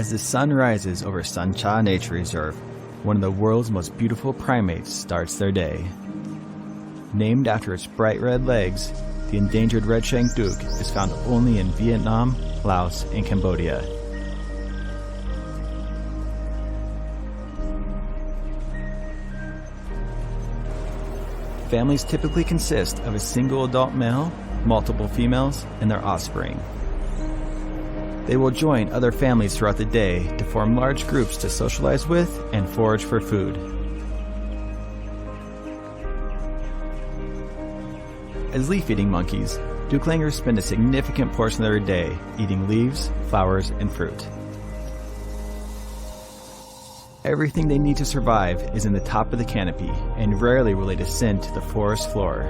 As the sun rises over Sancha Nature Reserve, one of the world's most beautiful primates starts their day. Named after its bright red legs, the endangered red Shankduke is found only in Vietnam, Laos, and Cambodia. Families typically consist of a single adult male, multiple females, and their offspring. They will join other families throughout the day to form large groups to socialize with and forage for food. As leaf-eating monkeys, duklangers spend a significant portion of their day eating leaves, flowers, and fruit. Everything they need to survive is in the top of the canopy, and rarely will they descend to the forest floor.